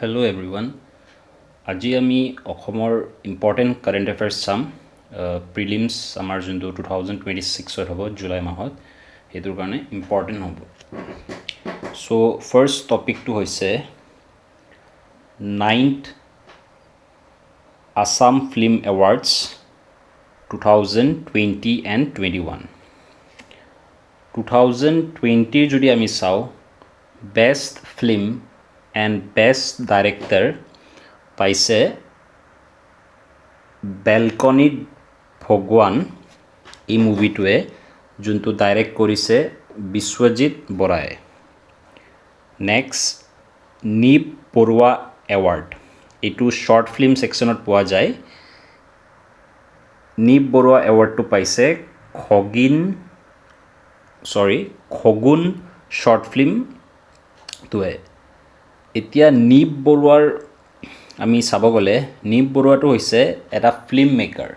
Hello' everyone. আজি আমি অসমৰ ইম্পৰ্টেণ্ট কাৰেণ্ট এফেয়াৰ্ছ চাম। প্ৰিলিমছ আমাৰ যোনটো 2026 হ'ব জুলাই মাহত, সেইটোৰ কাৰণে ইম্পৰ্টেণ্ট হ'ব। চ' ফাৰ্ষ্ট টপিকটো হৈছে 9th Assam film awards 2020 and 21। 2020 যদি আমি চাওঁ, best film and best director পাইছে বেলকনিত ভগৱান এই মুভিটোৱে, যোনটো ডাইৰেক্ট কৰিছে বিশ্বজিৎ বৰাই। নেক্সট নীপ বৰুৱা এৱাৰ্ড, এইটো শ্বৰ্ট ফিল্ম ছেকশ্যনত পোৱা যায়। নীপ বৰুৱা এৱাৰ্ডটো পাইছে খগুন শ্বৰ্ট ফিল্মটোৱে। এতিয়া নীপ বৰুৱাৰ আমি চাব গ'লে, নীপ বৰুৱাটো হৈছে এটা ফিল্ম মেকাৰ,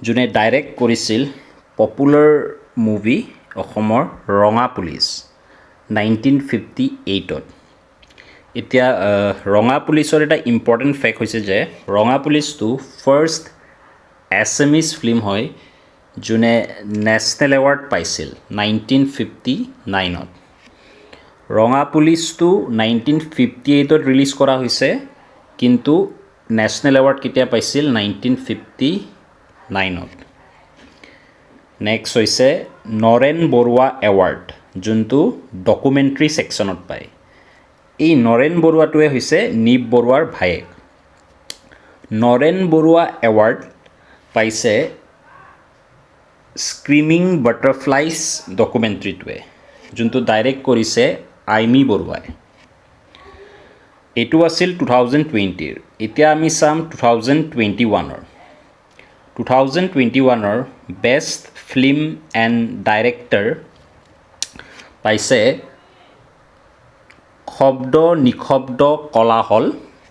যোনে ডাইৰেক্ট কৰিছিল পপুলাৰ মুভি অসমৰ ৰঙা পুলিচ 1958ত। এতিয়া ৰঙা পুলিচৰ এটা ইম্পৰ্টেণ্ট ফেক্ট হৈছে যে ৰঙা পুলিচটো ফাৰ্ষ্ট এছামিজ ফিল্ম হয় যোনে নেশ্যনেল এৱাৰ্ড পাইছিল 1959ত। ৰঙা পুলিচটো 1958ত ৰিলিজ কৰা হৈছে, কিন্তু নেশ্যনেল এৱাৰ্ড কেতিয়া পাইছিল? 1959ত। নেক্সট হৈছে নৰেন বৰুৱা এৱাৰ্ড, যোনটো ডকুমেণ্টৰী ছেকশ্যনত পায়। এই নৰেন বৰুৱাটোৱে হৈছে নীপ বৰুৱাৰ ভায়েক। নৰেন বৰুৱা এৱাৰ্ড পাইছে স্ক্ৰীমিং বাটাৰফ্লাইজ ডকুমেণ্টৰীটোৱে, যোনটো ডাইৰেক্ট কৰিছে আইমি বৰুৱাই। এইটো আছিল 2020ৰ। এতিয়া আমি চাম 2021ৰ। 2021ৰ বেষ্ট ফিল্ম এণ্ড ডাইৰেক্টৰ পাইছে শব্দ নিঃশব্দ কোলাহল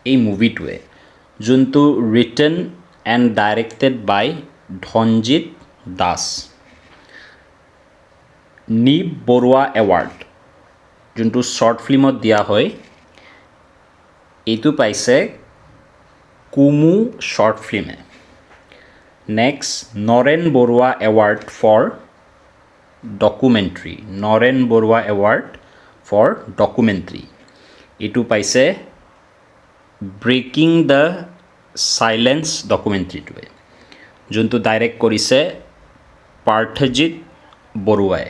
এই মুভিটোৱে, যোনটো written and directed by Dhanjit Das. Nip Baruah award, যোনটো শ্বৰ্ট ফিল্মত দিয়া হয়, এইটো পাইছে কুমু শ্বৰ্ট ফিল্মে। Next Naren Baruah award for documentary, Naren Baruah award for documentary, এইটো পাইছে ব্ৰেকিং দ্য চাইলেঞ্চ ডকুমেণ্টৰীটোৱে, যোনটো ডাইৰেক্ট কৰিছে পাৰ্থজিৎ বৰুৱাই।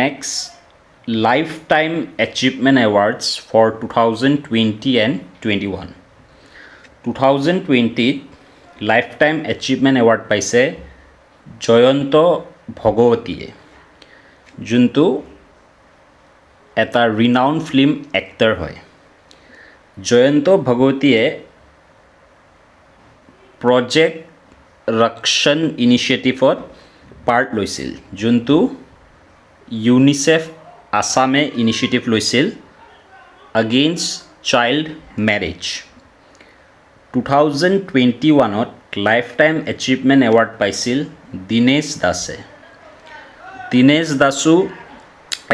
Next lifetime achievement awards for 2020 and 21। 2020ত লাইফ টাইম এচিভমেণ্ট এৱাৰ্ড পাইছে জয়ন্ত ভগৱতীয়ে, যোনটো এটা ৰিনাউণ্ড ফিল্ম এক্টৰ হয়। জয়ন্ত ভগৱতীয়ে প্ৰজেক্ট ৰক্ষণ ইনিচিয়েটিভত পাৰ্ট লৈছিল, যোনটো ইউনিচেফ আছামে ইনিচিয়েটিভ লৈছিল এগেইনষ্ট চাইল্ড মেৰেজ। 2021ত লাইফ টাইম এচিভমেণ্ট এৱাৰ্ড পাইছিল দীনেশ দাসে। দীনেশ দাসো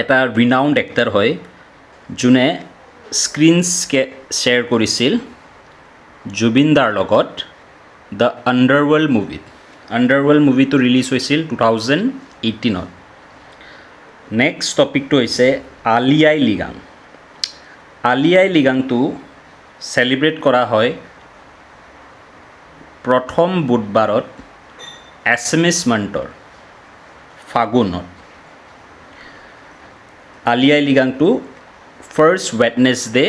এটা ৰিনাউণ্ড এক্টৰ হয়, যোনে স্ক্ৰীণ শ্বেয়াৰ কৰিছিল জুবিন দাৰ লগত দ্য আণ্ডাৰৱৰ্ল্ড মুভিত। আণ্ডাৰৱৰ্ল্ড মুভিটো ৰিলিজ হৈছিল 2018ত। নেক্সট টপিকটো হৈছে আলি আই লৃগাং। আলি আই লৃগাংটো চেলিব্ৰেট কৰা হয় প্ৰথম বুধবাৰত এছামিছ মান্থৰ ফাগুনত। আলি আই লৃগাংটো ফাৰ্ষ্ট ৱেডনেছডে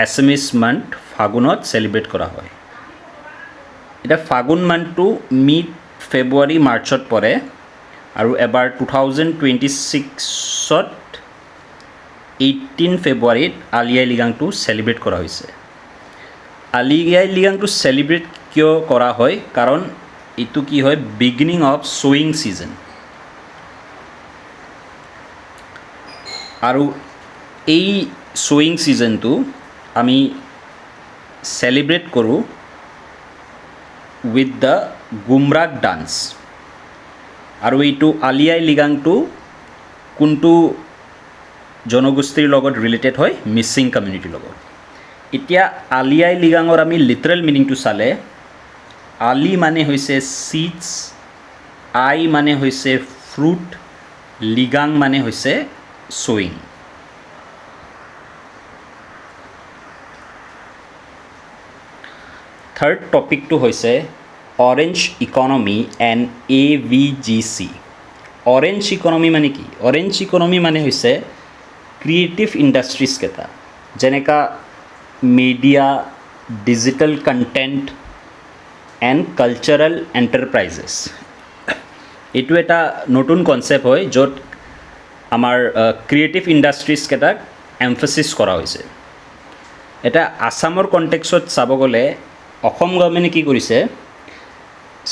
এছামিছ মান্থ ফাগুনত চেলিব্ৰেট কৰা হয়। এতিয়া ফাগুন মান্থটো মিড ফেব্ৰুৱাৰী মাৰ্চত পৰে, আৰু এবাৰ 2026ত 18 ফেব্ৰুৱাৰীত আলি আই লৃগাংটো চেলিব্ৰেট কৰা হৈছে। আলি আই লৃগাংটো চেলিব্ৰেট কিয় কৰা হয়? কাৰণ এইটো কি হয়, বিগিনিং অফ শ্ব'য়িং ছিজন। আৰু এই শ্ব'য়িং ছিজনটো আমি চেলিব্ৰেট কৰোঁ উইথ দ্য গুমৰাগ ডান্স। আৰু এইটো আলি আই লৃগাংটো কোনটো জনগোষ্ঠীৰ লগত ৰিলেটেড হয় মিচিং কমিউনিটিৰ লগত এতিয়া আলি আই লিগাঙৰ আমি লিটাৰেল মিনিংটো চালে আলি মানে হৈছে চিডছ আই মানে হৈছে ফ্ৰুট লিগাং মানে হৈছে ছয়িং থাৰ্ড টপিকটো হৈছে orange economy and AVGC orange economy মানে কি অৰেঞ্জ ইকনমি মানে হৈছে ক্ৰিয়েটিভ ইণ্ডাষ্ট্ৰিজ কেইটা যেনেকা media digital content and cultural enterprises এইটো এটা নতুন কনচেপ্ট হয় য'ত আমাৰ ক্ৰিয়েটিভ ইণ্ডাষ্ট্ৰিজ কেইটাক এমফেচিছ কৰা হৈছে এটা আসামৰ কণ্টেক্সত চাব গ'লে অসম গভৰ্ণমেণ্টে কি কৰিছে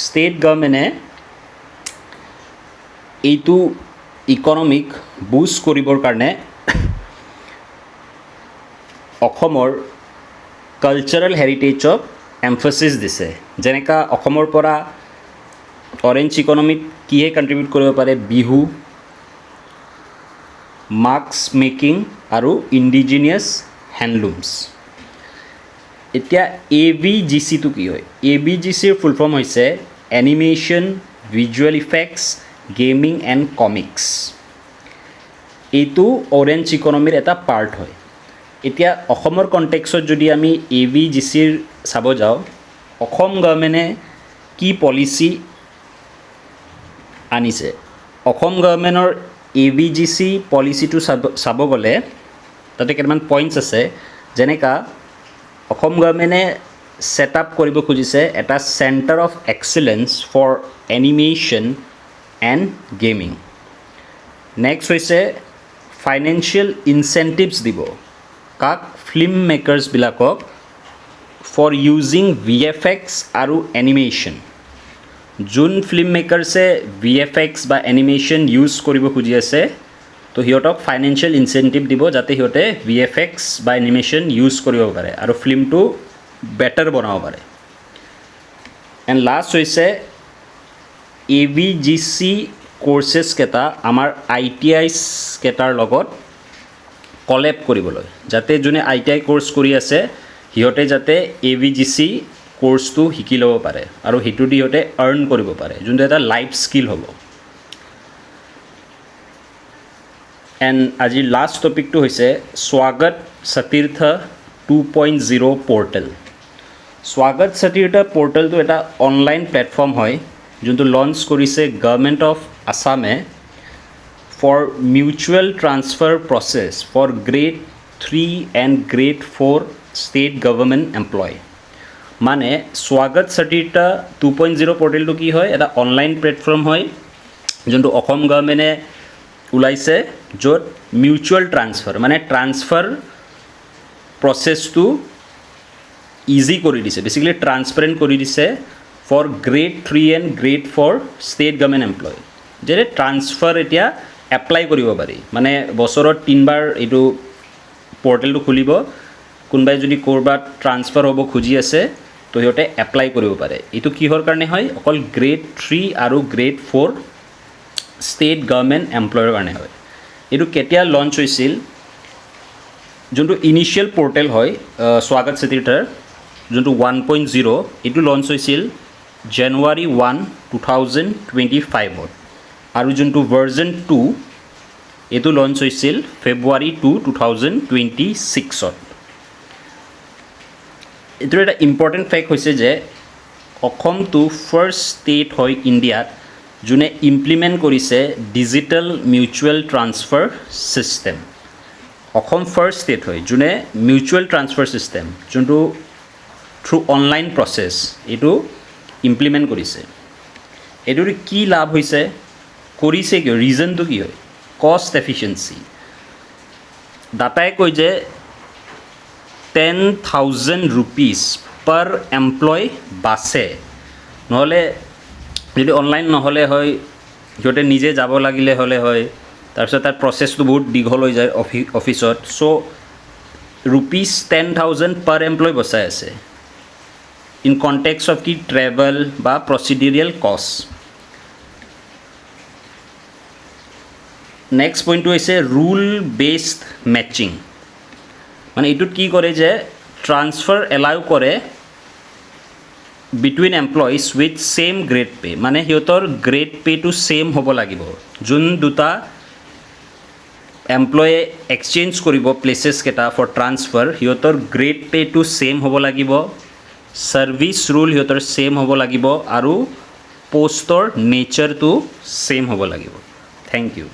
ষ্টেট গভৰ্ণমেণ্টে এইটো ইকনমিক বুষ্ট কৰিবৰ কাৰণে অসমৰ কালচাৰেল হেৰিটেজক এমফেচিছ দিছে যেনেকা অসমৰ পৰা অৰেঞ্জ ইকনমিত কিহে কণ্ট্ৰিবিউট কৰিব পাৰে বিহু মাস্ক মেকিং আৰু ইণ্ডিজিনিয়াছ হেণ্ডলুমছ এতিয়া AVGCটো কি হয় AVGCৰ ফুল ফৰ্ম হৈছে animation visual effects gaming and comics এইটো অৰেঞ্জ ইকনমিৰ এটা পাৰ্ট হয় এতিয়া অসমৰ কণ্টেক্সত যদি আমি AVGCৰ চাব যাওঁ অসম গভৰ্ণমেণ্টে কি পলিচি আনিছে অসম গভৰ্ণমেণ্টৰ AVGC পলিচিটো চাব গ'লে তাতে কেইটামান পইণ্টছ আছে যেনেকা অসম গভৰ্ণমেণ্টে ছেট আপ কৰিব খুজিছে এটা centre of excellence for animation and gaming next হৈছে ফাইনেন্সিয়েল ইনচেণ্টিভছ দিব কাক ফিল্ম মেকাৰ্ছবিলাকক ফৰ ইউজিং VFX আৰু এনিমেশ্যন যোন ফিল্ম মেকাৰ্ছে VFX বা এনিমেশ্যন ইউজ কৰিব খুজি আছে তো সিহঁতক ফাইনেন্সিয়েল ইনচেণ্টিভ দিব যাতে সিহঁতে VFX বা এনিমেশ্যন ইউজ কৰিব পাৰে আৰু ফিল্মটো বেটাৰ বনাব পাৰে এণ্ড লাষ্ট হৈছে AVGC কোৰ্চেছ কেইটা আমাৰ ITIs কেইটাৰ লগত কলেব কৰিবলৈ যাতে যোনে ITI কোৰ্চ কৰি আছে সিহঁতে যাতে AVGC কোৰ্চটো শিকি ল'ব পাৰে আৰু সেইটো দি সিহঁতে আৰ্ণ কৰিব পাৰে যোনটো এটা লাইফ স্কিল হ'ব এণ্ড আজিৰ লাষ্ট টপিকটো হৈছে স্বাগত সতীৰ্থ 2.0 পৰ্টেল স্বাগত সতীৰ্থ পৰ্টেলটো এটা অনলাইন প্লেটফৰ্ম হয় যোনটো লঞ্চ কৰিছে গভৰ্ণমেণ্ট অফ আছামে for mutual transfer process for grade 3 and grade 4 state government employee মানে স্বাগত সতীৰ্থ 2.0 পৰ্টেলটো কি হয় এটা অনলাইন প্লেটফৰ্ম হয় যোনটো অসম গভৰ্ণমেণ্টে ওলাইছে য'ত মিউচুৱেল ট্ৰান্সফাৰ মানে ট্ৰান্সফাৰ প্ৰচেছটো ইজি কৰি দিছে বেচিকেলি ট্ৰান্সপাৰেণ্ট কৰি দিছে for grade 3 and grade 4 state government employee যেনে ট্ৰান্সফাৰ এতিয়া এপ্লাই কৰিব পাৰি মানে বছৰত 3 বাৰ এইটো পৰ্টেলটো খুলিব কোনোবাই যদি ক'ৰবাত ট্ৰান্সফাৰ হ'ব খুজি আছে তো সিহঁতে এপ্লাই কৰিব পাৰে এইটো কিহৰ কাৰণে হয় অকল গ্ৰেড 3 আৰু গ্ৰেড 4 ষ্টেট গভৰ্ণমেণ্ট এমপ্লয়ৰ কাৰণে হয় এইটো কেতিয়া লঞ্চ হৈছিল যোনটো ইনিচিয়েল পৰ্টেল হয় স্বাগত সতীৰ্থৰ যোনটো 1.0 এইটো লঞ্চ হৈছিল জানুৱাৰী 1, 2025 আৰু যোনটো ভাৰ্জন 2 এইটো লঞ্চ হৈছিল ফেব্ৰুৱাৰী 2, 2026 এইটোৰ এটা ইম্পৰ্টেণ্ট ফেক্ট হৈছে যে অসমটো ফাৰ্ষ্ট ষ্টেট হয় ইণ্ডিয়াত যোনে ইমপ্লিমেণ্ট কৰিছে digital mutual transfer system Assam first state হয় যোনে মিউচুৱেল ট্ৰান্সফাৰ ছিষ্টেম যোনটো থ্ৰু অনলাইন প্ৰচেছ এইটো ইমপ্লিমেণ্ট কৰিছে এইটোৰ কি লাভ হৈছে কৰিছে কিয় ৰিজনটো কি হয় কষ্ট এফিচিয়েঞ্চি ডাটাই কয় যে 10,000 rupees per এমপ্লয় বাচে নহ'লে যদি অনলাইন নহ'লে হয় সিহঁতে নিজে যাব লাগিলে হ'লে হয় তাৰপিছত তাৰ প্ৰচেছটো বহুত দীঘল হৈ যায় অফিচত চ' rupees 10,000 per এমপ্লয় বচাই আছে ইন কণ্টেক্সট অফ কি ট্ৰেভেল বা প্ৰচিডিৰিয়েল কষ্ট নেক্সট পইণ্টটো হৈছে ৰুল বেছড মেটচিং মানে এইটোত কি কৰে যে ট্ৰান্সফাৰ এলাউ কৰে between employees with same grade pay মানে সিহঁতৰ গ্ৰেড পে'টো ছেম হ'ব লাগিব যোন দুটা এমপ্লয়ে এক্সচেঞ্জ কৰিব প্লেচেছ কেইটা ফৰ ট্ৰান্সফাৰ সিহঁতৰ গ্ৰেড পে'টো ছেম হ'ব লাগিব ছাৰ্ভিচ ৰুল সিহঁতৰ ছেম হ'ব লাগিব আৰু পষ্টৰ নেচাৰটো ছেম হ'ব লাগিব থেংক ইউ